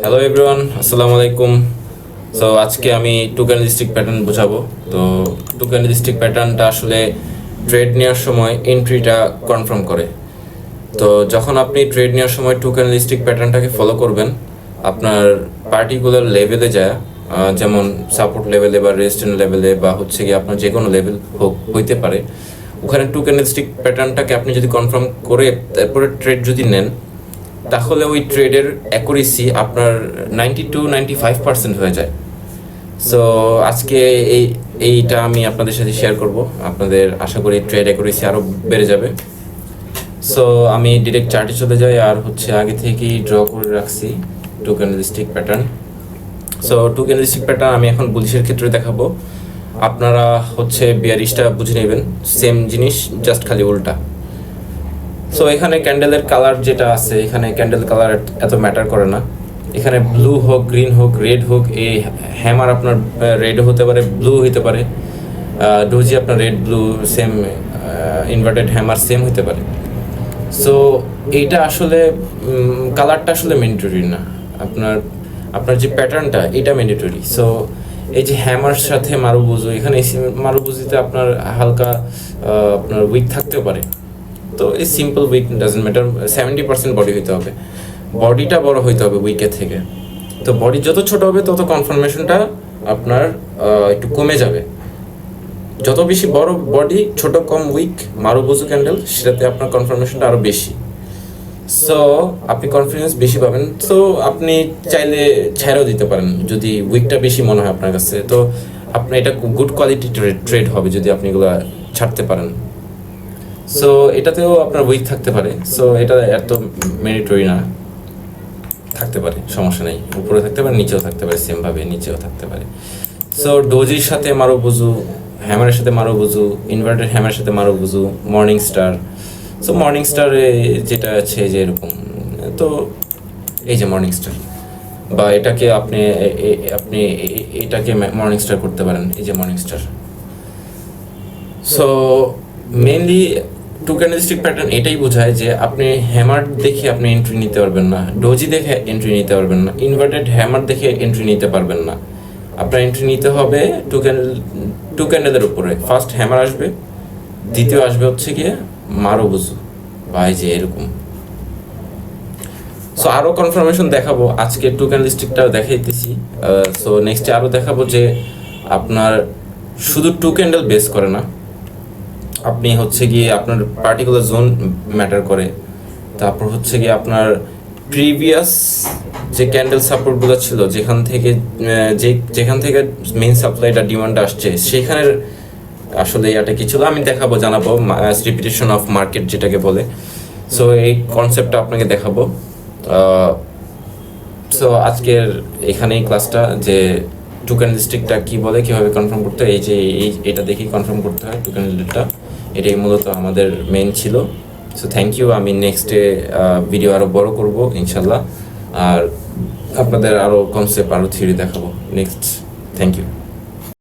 Hello everyone, আসসালামু আলাইকুম। So আজকে আমি টু ক্যান্ডেলস্টিক প্যাটার্ন বোঝাবো। তো টু ক্যান্ডেলস্টিক প্যাটার্নটা আসলে ট্রেড নেওয়ার সময় এন্ট্রিটা কনফার্ম করে। তো যখন আপনি ট্রেড নেওয়ার সময় টু ক্যান্ডেলস্টিক প্যাটার্নটাকে ফলো করবেন, আপনার পার্টিকুলার লেভেলে যায়, যেমন সাপোর্ট লেভেলে বা রেজিস্ট্যান্স লেভেলে বা হচ্ছে কি আপনার যে কোনো লেভেল হইতে পারে, ওখানে টু ক্যান্ডেলস্টিক প্যাটার্নটাকে আপনি যদি কনফার্ম করে তারপরে ট্রেড যদি নেন, তাহলে ওই ট্রেডের অ্যাকুরেসি আপনার 92-95% হয়ে যায়। সো আজকে এইটা আমি আপনাদের সাথে শেয়ার করব, আপনাদের আশা করি ট্রেড অ্যাকুরেসি আরও বেড়ে যাবে। সো আমি ডিরেক্ট চার্টে চলে যাই, আর হচ্ছে আগে থেকেই ড্র করে রাখছি two candlestick pattern. So two candlestick pattern আমি এখন বুলিশের ক্ষেত্রে দেখাবো, আপনারা হচ্ছে বিয়ারিশটা বুঝে নেবেন, সেম জিনিস জাস্ট খালি উল্টা। সো এখানে ক্যান্ডেলের কালার যেটা আছে, এখানে ক্যান্ডেল কালার এত ম্যাটার করে না। এখানে ব্লু হোক, গ্রিন হোক, রেড হোক, এই হ্যামার আপনার রেড হতে পারে, ব্লু হতে পারে, ডোজি আপনার red blue same, inverted hammer same হতে পারে। সো এইটা আসলে কালারটা আসলে ম্যান্ডেটরি না, আপনার আপনার যে প্যাটার্নটা এটা ম্যান্ডেটরি। সো এই যে হ্যামার সাথে মারুবুজু, এখানে মারুবুজিতে আপনার হালকা আপনার উইক থাকতেও পারে। তো এই simple wick doesn't matter, 70% body হইতে হবে, বডিটা বড় হইতে হবে উইকের থেকে। তো বডি যত ছোট হবে তত কনফার্মেশনটা আপনার একটু কমে যাবে। যত বেশি বড় বডি, ছোট কম উইক মারুবুজু ক্যান্ডেল, সেটাতে আপনার কনফার্মেশনটা আরও বেশি। সো আপনি কনফিডেন্স বেশি পাবেন। তো আপনি চাইলে ছেড়েও দিতে পারেন যদি উইকটা বেশি মনে হয় আপনার কাছে। তো আপনার এটা গুড কোয়ালিটি ট্রেড হবে যদি আপনি এগুলো ছাড়তে পারেন। সো এটাতেও আপনার উইক থাকতে পারে, সো এটা এত ম্যান্ডেটরি না, থাকতে পারে, সমস্যা নেই, উপরে থাকতে পারে, নিচেও থাকতে পারে, সেমভাবে নিচেও থাকতে পারে। সো ডোজির সাথে মারুবুজু, হ্যামারের সাথে মারুবুজু, ইনভার্টেড হ্যামারের সাথে marubozu, morning star. So morning স্টারে যেটা আছে যে এরকম, তো এই যে মর্নিং স্টার, বা এটাকে আপনি আপনি এটাকে মর্নিং স্টার করতে পারেন, এই যে morning star. So mainly two candlestick pattern এটাই বোঝায় যে আপনি হ্যামার দেখে আপনি এন্ট্রি নিতে পারবেন না, ডোজি দেখে এন্ট্রি নিতে পারবেন না, ইনভার্টেড হ্যামার দেখে এন্ট্রি নিতে পারবেন না। আপনার এন্ট্রি নিতে হবে টু ক্যান্ডেলের উপরে। ফার্স্ট হ্যামার আসবে, দ্বিতীয় আসবে হচ্ছে গিয়ে মারুবুজু, ভাই যে এরকম। সো আরও কনফার্মেশন দেখাবো, আজকে টু ক্যান্ডেলস্টিকটাও দেখাইতেছি। সো নেক্সটে আরও দেখাবো যে আপনার শুধু টু ক্যান্ডেল বেস করে না, আপনি হচ্ছে গিয়ে আপনার পার্টিকুলার জোন ম্যাটার করে। তারপর হচ্ছে গিয়ে আপনার প্রিভিয়াস যে ক্যান্ডেল সাপোর্টগুলো ছিল, যেখান থেকে মেইন সাপ্লাইটা ডিমান্ড আসছে, সেখানের আসলে এটা কি ছিল আমি দেখাবো, জানাবো, রিপিটেশন অফ মার্কেট যেটাকে বলে। সো এই কনসেপ্টটা আপনাকে দেখাবো। সো আজকের এখানেই ক্লাসটা, যে টু ক্যান্ডেলস্টিকটা কী বলে, কীভাবে কনফার্ম করতে হয়, এই যে এটা দেখেই কনফার্ম করতে হয় টু ক্যান্ডেলটা, এটাই মূলত আমাদের মেইন ছিল। সো থ্যাংক ইউ, আমি নেক্সটে ভিডিও আরও বড় করব ইনশাল্লাহ, আর আপনাদের আরও কনসেপ্ট, আরও থিওরি দেখাবো নেক্সট। Thank you.